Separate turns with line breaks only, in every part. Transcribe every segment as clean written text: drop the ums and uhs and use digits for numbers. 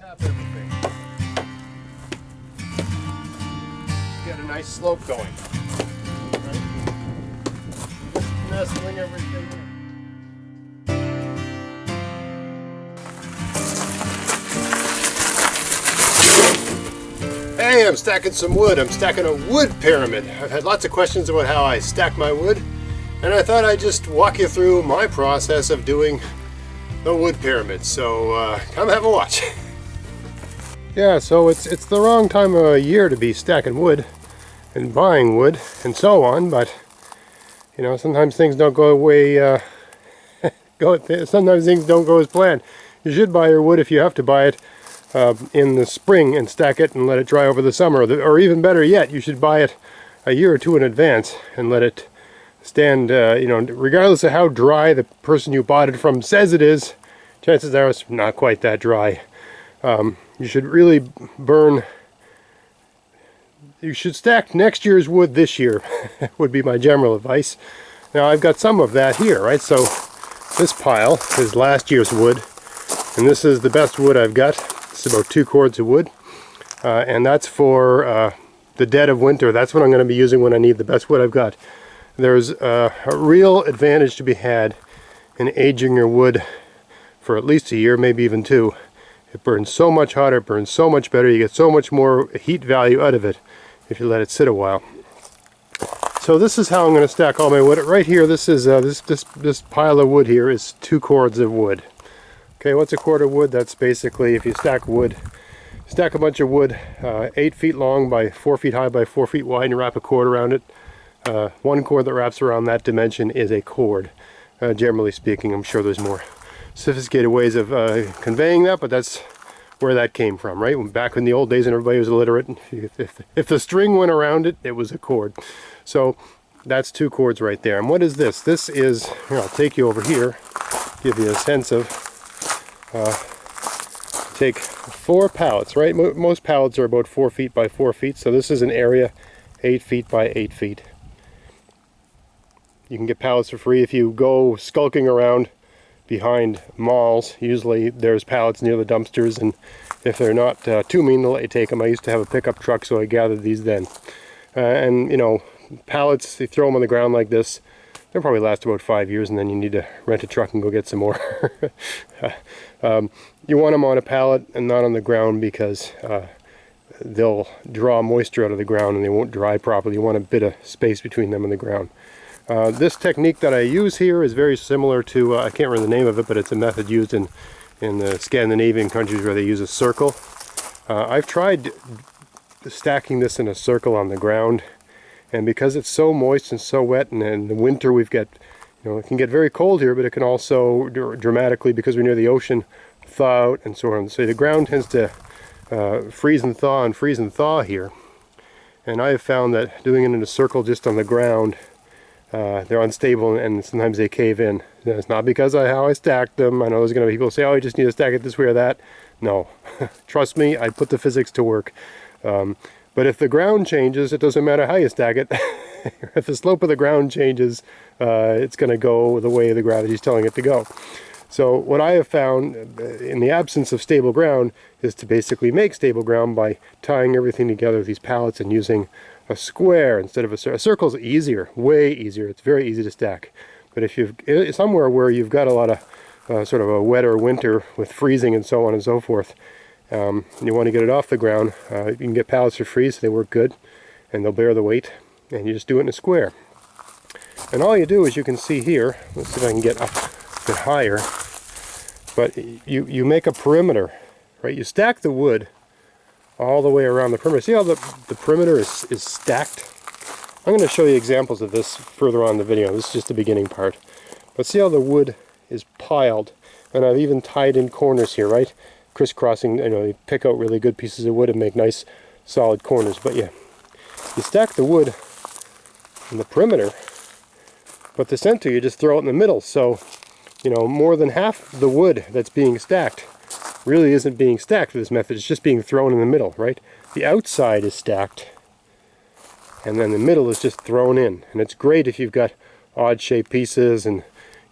tap everything. Get a nice slope going. Right? Just nestling everything in. Hey, I'm stacking some wood. I'm stacking a wood pyramid. I've had lots of questions about how I stack my wood, and I thought I'd just walk you through my process of doing the wood pyramid. So come have a watch. Yeah, so it's the wrong time of year to be stacking wood and buying wood and so on, but you know, sometimes things don't go away. Sometimes things don't go as planned. You should buy your wood if you have to buy it in the spring and stack it and let it dry over the summer, or even better yet, you should buy it a year or two in advance and let it stand, you know, regardless of how dry the person you bought it from says it is, chances are it's not quite that dry. You should really you should stack next year's wood this year, would be my general advice. Now I've got some of that here, right? So this pile is last year's wood, and this is the best wood I've got. It's about 2 cords of wood, and that's for the dead of winter. That's what I'm going to be using when I need the best wood I've got. There's a real advantage to be had in aging your wood for at least a year, maybe even 2. It burns so much hotter, it burns so much better, you get so much more heat value out of it if you let it sit a while. So this is how I'm going to stack all my wood. Right here, this is this pile of wood here is 2 cords of wood. Okay, what's a cord of wood? That's basically, if you stack wood, stack a bunch of wood 8 feet long by 4 feet high by 4 feet wide, and wrap a cord around it. 1 cord that wraps around that dimension is a cord. Generally speaking, I'm sure there's more sophisticated ways of conveying that, but that's where that came from, right? Back in the old days and everybody was illiterate, if the string went around it, it was a cord. So that's 2 cords right there. And what is this? This is, here, I'll take you over here, give you a sense of, take 4 pallets, right? Most pallets are about 4 feet by 4 feet, so this is an area 8 feet by 8 feet. You can get pallets for free if you go skulking around behind malls. Usually there's pallets near the dumpsters, and if they're not too mean to let you take them, I used to have a pickup truck, so I gathered these then. And you know, pallets, they throw them on the ground like this, they'll probably last about 5 years, and then you need to rent a truck and go get some more. You want them on a pallet and not on the ground, because they'll draw moisture out of the ground and they won't dry properly. You want a bit of space between them and the ground. This technique that I use here is very similar to, I can't remember the name of it, but it's a method used in the Scandinavian countries where they use a circle. I've tried stacking this in a circle on the ground, and because it's so moist and so wet, and in the winter we've got, you know, it can get very cold here, but it can also dramatically, because we're near the ocean, thaw out and so on. So the ground tends to freeze and thaw here. And I have found that doing it in a circle just on the ground, they're unstable and sometimes they cave in. It's not because of how I stacked them. I know there's going to be people who say, oh, you just need to stack it this way or that. No, trust me, I put the physics to work. But if the ground changes, it doesn't matter how you stack it. If the slope of the ground changes, it's going to go the way the gravity is telling it to go. So what I have found in the absence of stable ground is to basically make stable ground by tying everything together with these pallets and using a square instead of a circle. A circle is easier, way easier. It's very easy to stack. But if you've somewhere where you've got a lot of sort of a wetter winter with freezing and so on and so forth, and you want to get it off the ground, you can get pallets for free, so they work good and they'll bear the weight, and you just do it in a square. And all you do is, you can see here, let's see if I can get up a bit higher, but you make a perimeter, right? You stack the wood all the way around the perimeter. See how the perimeter is stacked? I'm going to show you examples of this further on in the video. This is just the beginning part. But see how the wood is piled, and I've even tied in corners here, right? Crisscrossing, you know, you pick out really good pieces of wood and make nice solid corners. But yeah, you stack the wood in the perimeter, but the center you just throw it in the middle. So, you know, more than half the wood that's being stacked really isn't being stacked with this method. It's just being thrown in the middle, right? The outside is stacked, and then the middle is just thrown in. And it's great if you've got odd shaped pieces and,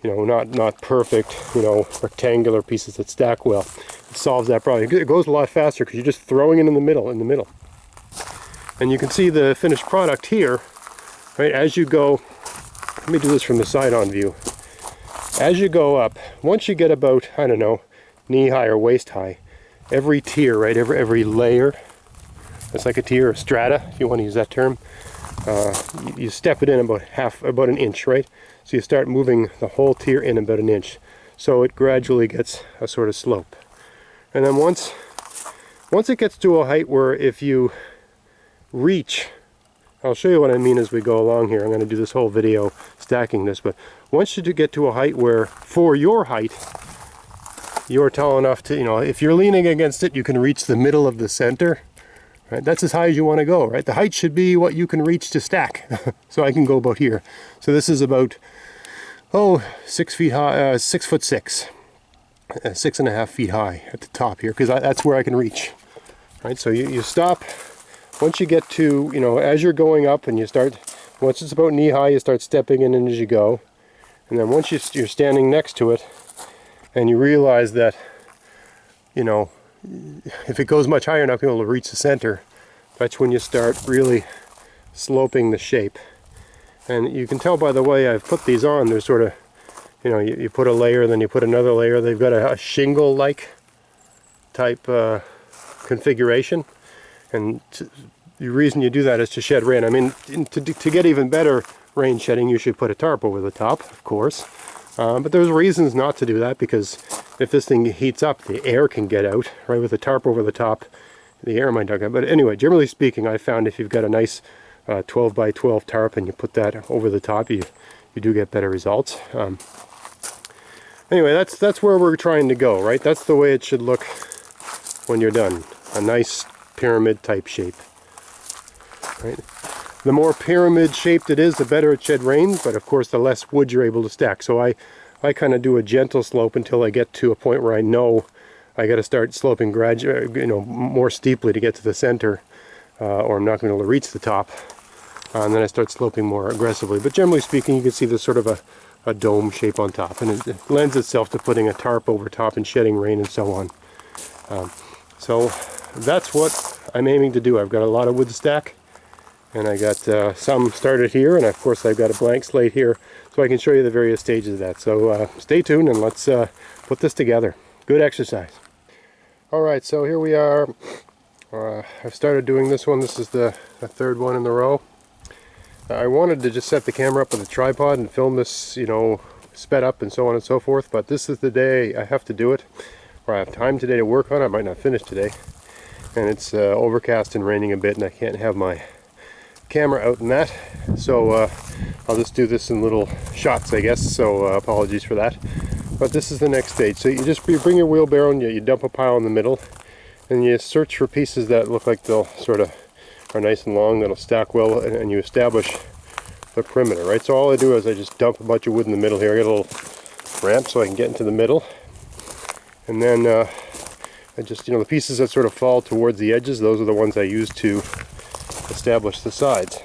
you know, not perfect, you know, rectangular pieces that stack well. It solves that problem. It goes a lot faster because you're just throwing it in the middle, And you can see the finished product here, right, as you go. Let me do this from the side-on view. As you go up, once you get about, I don't know, knee-high or waist-high, every tier, right, every layer, it's like a tier, a strata, if you want to use that term, you step it in about an inch, right? So you start moving the whole tier in about an inch. So it gradually gets a sort of slope. And then once it gets to a height where if you reach, I'll show you what I mean as we go along here. I'm going to do this whole video stacking this, but once you get to a height where, for your height, you're tall enough to, you know, if you're leaning against it, you can reach the middle of the center. Right? That's as high as you want to go, right? The height should be what you can reach to stack. So I can go about here. So this is about, 6 feet high, 6'6", 6.5 feet high at the top here, because that's where I can reach. Right? So you stop. Once you get to, you know, as you're going up and you start, once it's about knee high, you start stepping in as you go. And then once you're standing next to it and you realize that, you know, if it goes much higher, you're not going to be able to reach the center. That's when you start really sloping the shape. And you can tell by the way I've put these on, they're sort of, you know, you put a layer, then you put another layer. They've got a shingle-like type configuration. And the reason you do that is to shed rain. I mean, to get even better rain shedding, you should put a tarp over the top, of course. But there's reasons not to do that, because if this thing heats up, the air can get out, right? With a tarp over the top, the air might not get out. But anyway, generally speaking, I found if you've got a nice 12 by 12 tarp and you put that over the top, you do get better results. Anyway, that's where we're trying to go, right? That's the way it should look when you're done. A nice pyramid type shape, right? The more pyramid shaped it is, the better it shed rain, but of course the less wood you're able to stack. So I kind of do a gentle slope until I get to a point where I know I got to start sloping gradually, you know, more steeply to get to the center, or I'm not going to be able to reach the top. And then I start sloping more aggressively. But generally speaking, you can see there's sort of a dome shape on top, and it lends itself to putting a tarp over top and shedding rain and so on. So that's what I'm aiming to do. I've got a lot of wood to stack, and I got some started here, and of course I've got a blank slate here, so I can show you the various stages of that. So stay tuned and let's put this together. Good exercise. Alright, so here we are. I've started doing this one. This is the third one in the row. I wanted to just set the camera up with a tripod and film this, you know, sped up and so on and so forth, but this is the day I have to do it, or I have time today to work on it. I might not finish today, and it's overcast and raining a bit, and I can't have my camera out in that, so I'll just do this in little shots, I guess, so apologies for that. But this is the next stage. So you bring your wheelbarrow and you dump a pile in the middle, and you search for pieces that look like they'll sort of are nice and long, that'll stack well, and you establish the perimeter, right? So all I do is I just dump a bunch of wood in the middle here. I get a little ramp so I can get into the middle, and then I just, you know, the pieces that sort of fall towards the edges, those are the ones I use to establish the sides,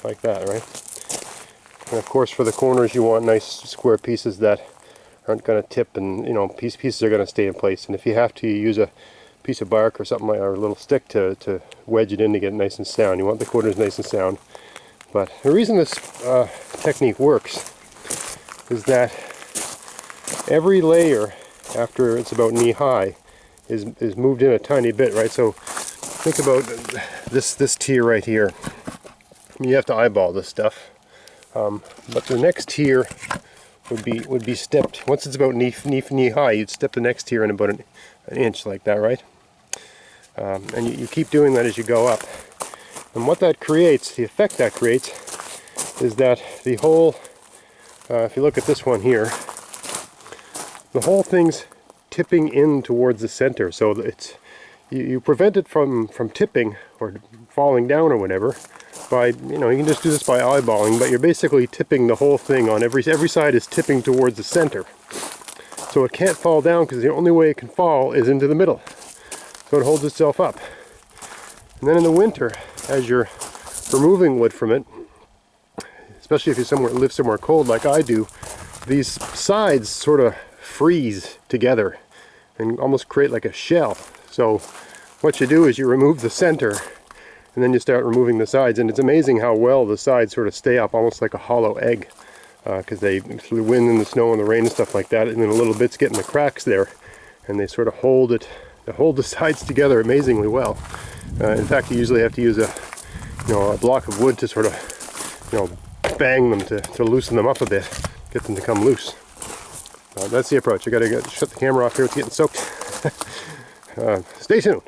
like that, right? And of course for the corners you want nice square pieces that aren't going to tip, and, you know, pieces are going to stay in place. And if you have to, you use a piece of bark or something, like, or a little stick to wedge it in to get it nice and sound. You want the corners nice and sound. But the reason this technique works is that every layer, after it's about knee high, is moved in a tiny bit, right? So think about this tier right here. I mean, you have to eyeball this stuff, but the next tier would be stepped. Once it's about knee high, you'd step the next tier in about an inch, like that, right? And you keep doing that as you go up. And what that creates, the effect that creates, is that the whole, if you look at this one here, the whole thing's tipping in towards the center. So it's you prevent it from tipping or falling down or whatever by, you know, you can just do this by eyeballing, but you're basically tipping the whole thing on every side is tipping towards the center. So it can't fall down, because the only way it can fall is into the middle. So it holds itself up. And then in the winter, as you're removing wood from it, especially if you live somewhere cold like I do, these sides sort of freeze together and almost create like a shell. So what you do is you remove the center and then you start removing the sides, and it's amazing how well the sides sort of stay up, almost like a hollow egg, because they, through the wind and the snow and the rain and stuff like that, and then a little bits get in the cracks there, and they sort of hold it, they hold the sides together amazingly well. In fact, you usually have to use a block of wood to sort of bang them to loosen them up a bit, get them to come loose. That's the approach. I gotta shut the camera off here, it's getting soaked. Stay tuned.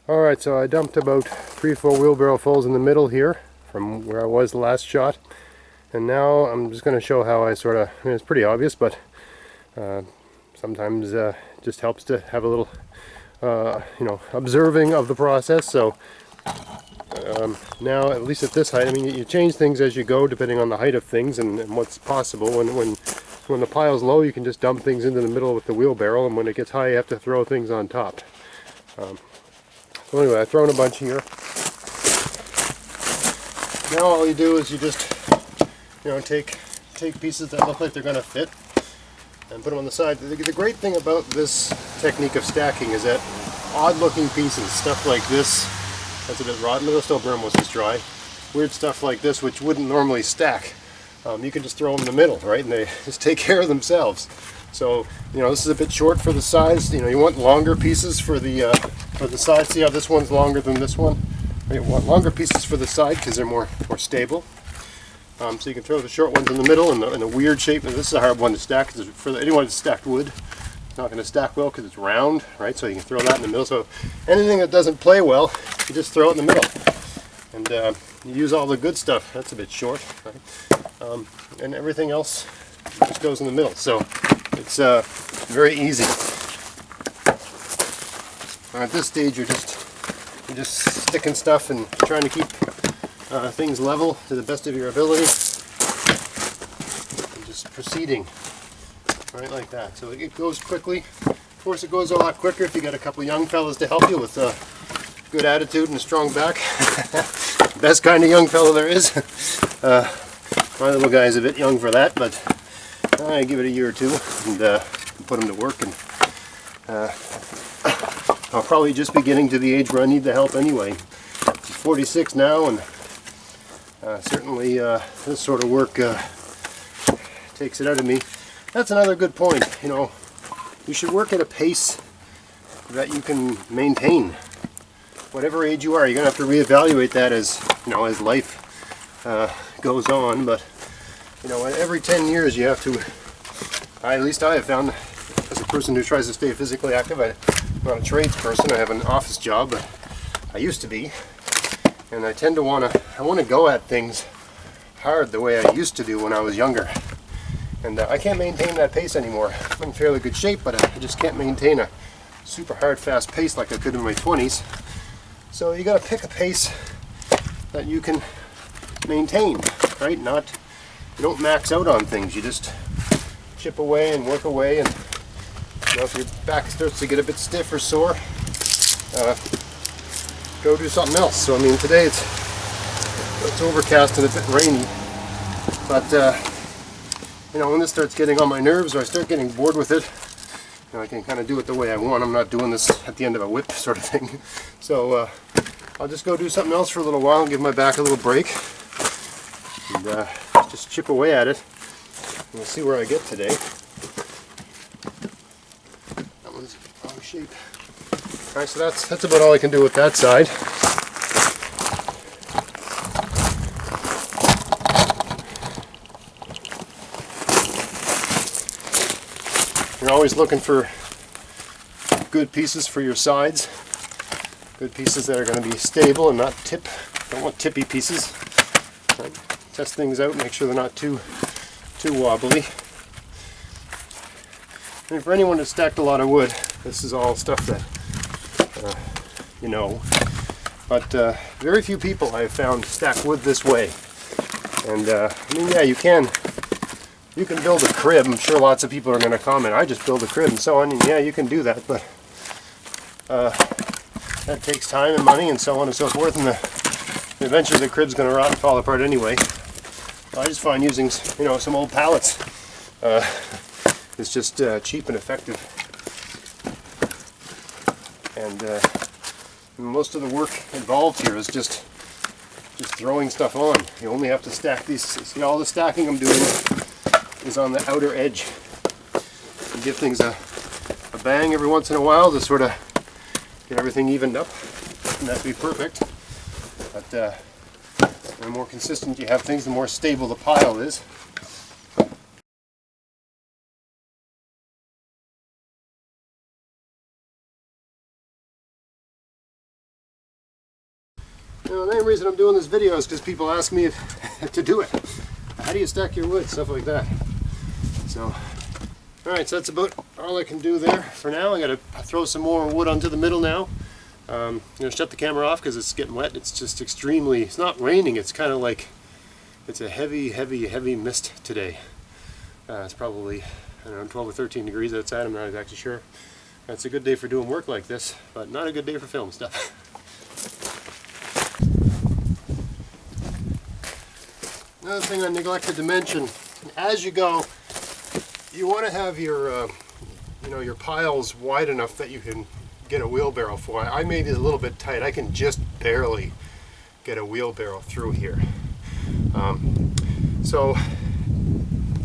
Alright, so I dumped about 3 or 4 wheelbarrow fulls in the middle here from where I was the last shot, and now I'm just going to show how I sort of, it's pretty obvious, but sometimes it just helps to have a little observing of the process. So now, at least at this height, I mean, you change things as you go depending on the height of things and what's possible. When the pile's low, you can just dump things into the middle with the wheelbarrow, and when it gets high, you have to throw things on top. So anyway, I've thrown a bunch here. Now all you do is you just, take pieces that look like they're going to fit and put them on the side. The great thing about this technique of stacking is that odd-looking pieces, stuff like this, that's a bit rotten, it'll still burn once it's dry. Weird stuff like this, which wouldn't normally stack, you can just throw them in the middle, right? And they just take care of themselves. So, this is a bit short for the size. You want longer pieces for the side. See how this one's longer than this one? You want longer pieces for the side because they're more stable. So you can throw the short ones in the middle in a weird shape. And this is a hard one to stack. For anyone that's stacked wood, it's not going to stack well because it's round, right? So you can throw that in the middle. So anything that doesn't play well, you just throw it in the middle. And you use all the good stuff. That's a bit short, right? And everything else just goes in the middle. So it's very easy. At this stage, you're just sticking stuff and trying to keep things level to the best of your ability, and just proceeding right like that. So it goes quickly. Of course, it goes a lot quicker if you got a couple young fellas to help you with good attitude and a strong back. Best kind of young fellow there is. My little guy's a bit young for that, but I give it a year or two and put him to work, and I'll probably just be getting to the age where I need the help anyway. I'm 46 now, and certainly this sort of work takes it out of me. That's another good point. You should work at a pace that you can maintain. Whatever age you are, you're going to have to reevaluate that as life goes on. But every 10 years you have to. At least I have found, as a person who tries to stay physically active, I'm not a trades person. I have an office job, but I used to be, and I tend to want to go at things hard the way I used to do when I was younger. And I can't maintain that pace anymore. I'm in fairly good shape, but I just can't maintain a super hard, fast pace like I could in my 20s. So you got to pick a pace that you can maintain, right? You don't max out on things. You just chip away and work away, and if your back starts to get a bit stiff or sore, go do something else. So today it's overcast and a bit rainy, but when this starts getting on my nerves, or I start getting bored with it, I can kind of do it the way I want. I'm not doing this at the end of a whip sort of thing. So I'll just go do something else for a little while and give my back a little break, and just chip away at it. We'll see where I get today. That one's wrong shape. Alright, so that's about all I can do with that side. You're always looking for good pieces for your sides. Good pieces that are going to be stable and not tip. Don't want tippy pieces. Right? Test things out, make sure they're not too wobbly. And for anyone who's stacked a lot of wood, this is all stuff that but very few people I have found stack wood this way. And yeah, you can build a crib. I'm sure lots of people are going to comment, I just build a crib and so on, and yeah, you can do that, but that takes time and money and so on and so forth, and eventually the crib's going to rot and fall apart anyway. I just find using some old pallets It's just cheap and effective. And most of the work involved here is just throwing stuff on. You only have to stack these. See, all the stacking I'm doing is on the outer edge. You give things a bang every once in a while to sort of get everything evened up. Doesn't have to be perfect, but the more consistent you have things, the more stable the pile is. Now, the main reason I'm doing this video is because people ask me to do it. How do you stack your wood? Stuff like that. So, alright, so that's about all I can do there for now. I gotta throw some more wood onto the middle now. I'm gonna shut the camera off because it's getting wet. It's just extremely, it's not raining, it's kind of like, it's a heavy mist today. It's probably, I don't know, 12 or 13 degrees outside, I'm not exactly sure. It's a good day for doing work like this, but not a good day for film stuff. Another thing I neglected to mention, as you go, you want to have your, your piles wide enough that you can get a wheelbarrow for. I made it a little bit tight. I can just barely get a wheelbarrow through here. So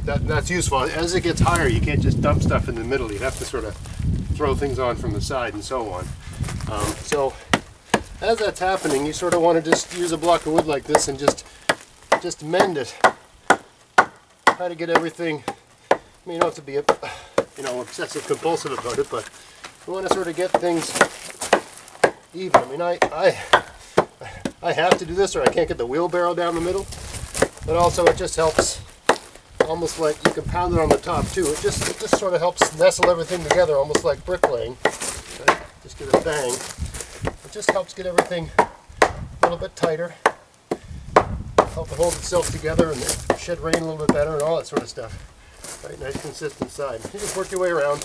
that's useful. As it gets higher, you can't just dump stuff in the middle. You have to sort of throw things on from the side and so on. So as that's happening, you sort of want to just use a block of wood like this and just mend it. Try to get everything. I mean, you don't have to be obsessive compulsive about it, but you want to sort of get things even. I mean, I have to do this or I can't get the wheelbarrow down the middle, but also it just helps, almost like you can pound it on the top too. It just sort of helps nestle everything together, almost like bricklaying. Right? Just give it a bang. It just helps get everything a little bit tighter. Help it hold itself together and shed rain a little bit better and all that sort of stuff. Right, nice consistent side. You just work your way around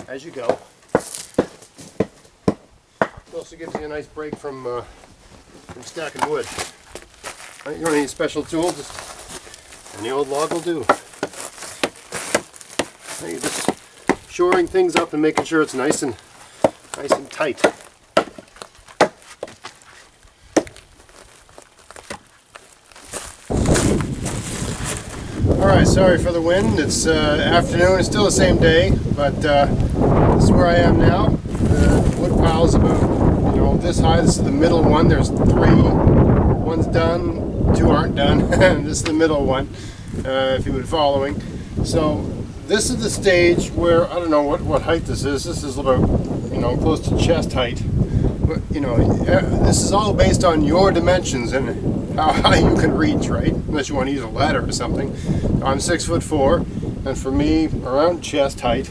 as you go. It also gives you a nice break from stacking wood. Right, you don't need any special tools, just any old log will do. Right, you're just shoring things up and making sure it's nice and tight. Alright, sorry for the wind. It's afternoon, it's still the same day, but this is where I am now. The wood pile's about, this high. This is the middle one. There's 3. One's done, 2 aren't done, and this is the middle one, if you've been following. So this is the stage where, I don't know what height this is. This is about, close to chest height. But, this is all based on your dimensions and how high you can reach, right? Unless you want to use a ladder or something. I'm 6'4", and for me, around chest height,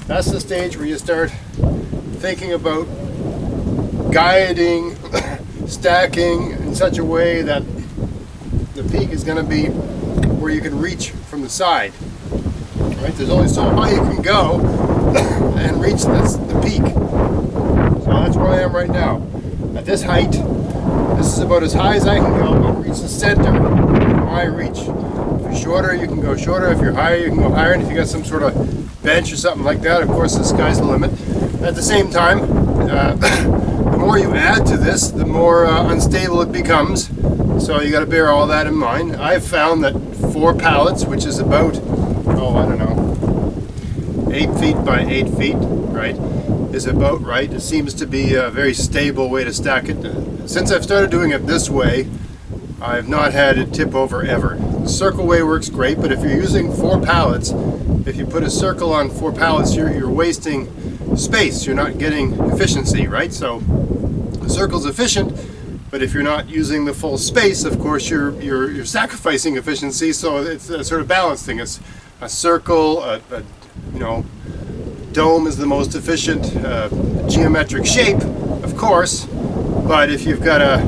that's the stage where you start thinking about guiding, stacking in such a way that the peak is going to be where you can reach from the side. Right? There's only so high you can go and reach the peak. So that's where I am right now. At this height, this is about as high as I can go, but reach the center of my reach. If you're shorter, you can go shorter. If you're higher, you can go higher. And if you got some sort of bench or something like that, of course, the sky's the limit. At the same time, the more you add to this, the more unstable it becomes. So you got to bear all that in mind. I've found that 4 pallets, which is about, 8 feet by 8 feet, right, is about right. It seems to be a very stable way to stack it. Since I've started doing it this way, I've not had it tip over ever. The circle way works great, but if you're using 4 pallets, if you put a circle on 4 pallets, you're wasting space. You're not getting efficiency, right? So the circle's efficient, but if you're not using the full space, of course, you're sacrificing efficiency. So it's a sort of balance thing. It's a circle, dome is the most efficient geometric shape, of course, but if you've got a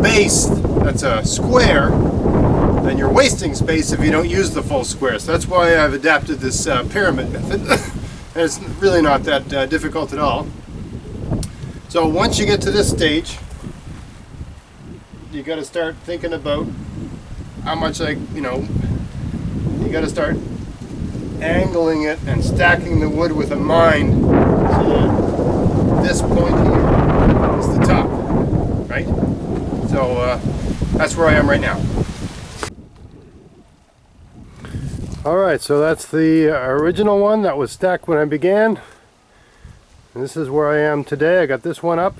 base that's a square, then you're wasting space if you don't use the full square. So that's why I've adapted this pyramid method. And it's really not that difficult at all. So once you get to this stage, you got to start thinking about how much, you You got to start angling it and stacking the wood with a mind so that this point here is the top, right? So that's where I am right now. Alright, so that's the original one that was stacked when I began. And this is where I am today. I got this one up.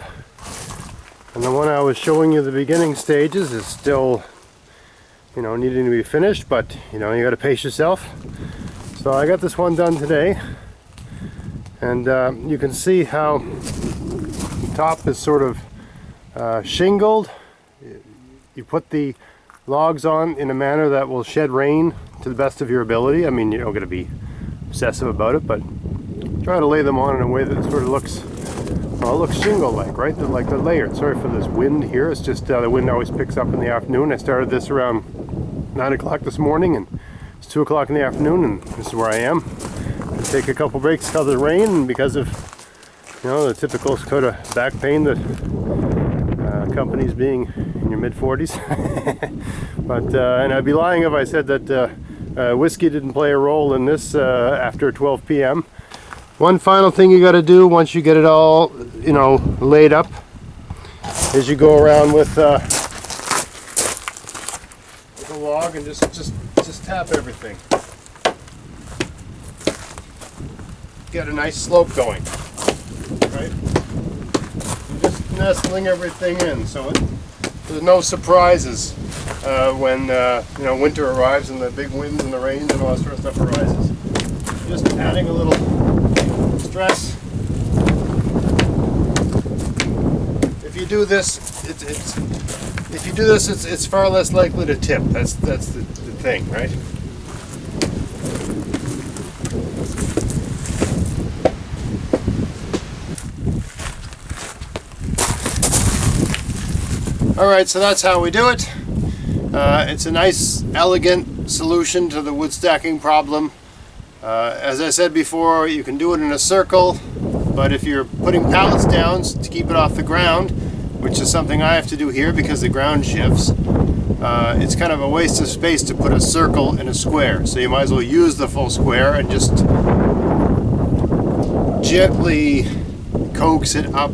And the one I was showing you the beginning stages is still, you know, needing to be finished, but you know, you got to pace yourself. So I got this one done today. And you can see how the top is sort of shingled. You put the logs on in a manner that will shed rain to the best of your ability. I mean, you're not going to be obsessive about it, but try to lay them on in a way that sort of looks, well, it looks shingle-like, right? They're like they're layered. Sorry for this wind here. It's just the wind always picks up in the afternoon. I started this around 9 o'clock this morning, and it's 2 o'clock in the afternoon, and this is where I am. I take a couple breaks because of the rain and because of, you know, the typical sort of back pain that accompanies being in your mid-40s. But and I'd be lying if I said that whiskey didn't play a role in this after 12 p.m. One final thing you got to do once you get it all, you know, laid up is you go around with a log and just tap everything. Get a nice slope going, right? You're just nestling everything in, so there's no surprises when you know, winter arrives and the big winds and the rains and all that sort of stuff arises. Just adding a little stress. If you do this, it's far less likely to tip. That's the thing, right? Alright, so that's how we do it. It's a nice, elegant solution to the wood stacking problem. As I said before, you can do it in a circle, but if you're putting pallets down to keep it off the ground, which is something I have to do here because the ground shifts, it's kind of a waste of space to put a circle in a square. So you might as well use the full square and just gently coax it up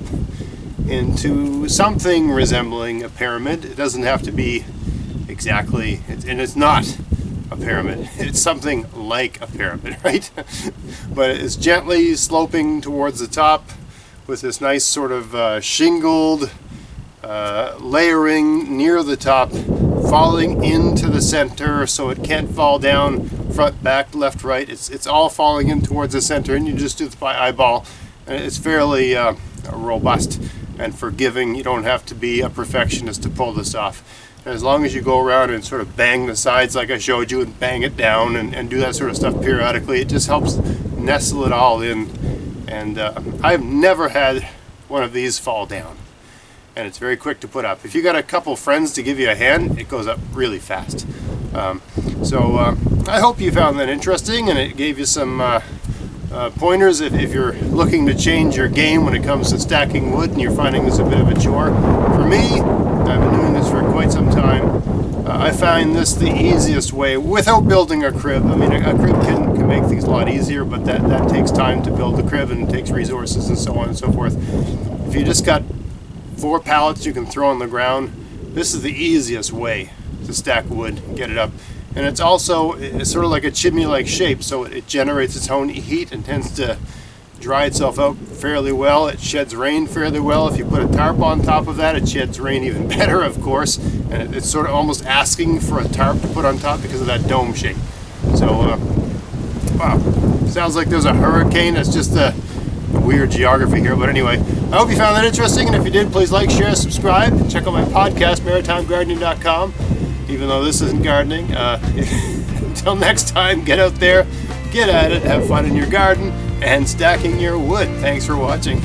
into something resembling a pyramid. It doesn't have to be exactly, and it's not a pyramid. It's something like a pyramid, right? But it's gently sloping towards the top with this nice sort of shingled layering near the top, falling into the center so it can't fall down front, back, left, right. It's all falling in towards the center, and you just do it by eyeball, and it's fairly robust and forgiving. You don't have to be a perfectionist to pull this off. And as long as you go around and sort of bang the sides like I showed you and bang it down and do that sort of stuff periodically, it just helps nestle it all in. And I've never had one of these fall down. And it's very quick to put up. If you got a couple friends to give you a hand, it goes up really fast. So I hope you found that interesting and it gave you some pointers if you're looking to change your game when it comes to stacking wood and you're finding this a bit of a chore. For me, I've been doing this for quite some time. I find this the easiest way without building a crib. I mean, a crib can make things a lot easier, but that takes time to build the crib and it takes resources and so on and so forth. If you just got 4 pallets you can throw on the ground, this is the easiest way to stack wood and get it up. And it's also, it's sort of like a chimney-like shape, so it generates its own heat and tends to dry itself out fairly well. It sheds rain fairly well. If you put a tarp on top of that, it sheds rain even better, of course. And it's sort of almost asking for a tarp to put on top because of that dome shape. So, wow, sounds like there's a hurricane. That's just a weird geography here. But anyway, I hope you found that interesting. And if you did, please like, share, subscribe. Check out my podcast, maritimegardening.com. Even though this isn't gardening. Until next time, get out there, get at it, have fun in your garden, and stacking your wood. Thanks for watching.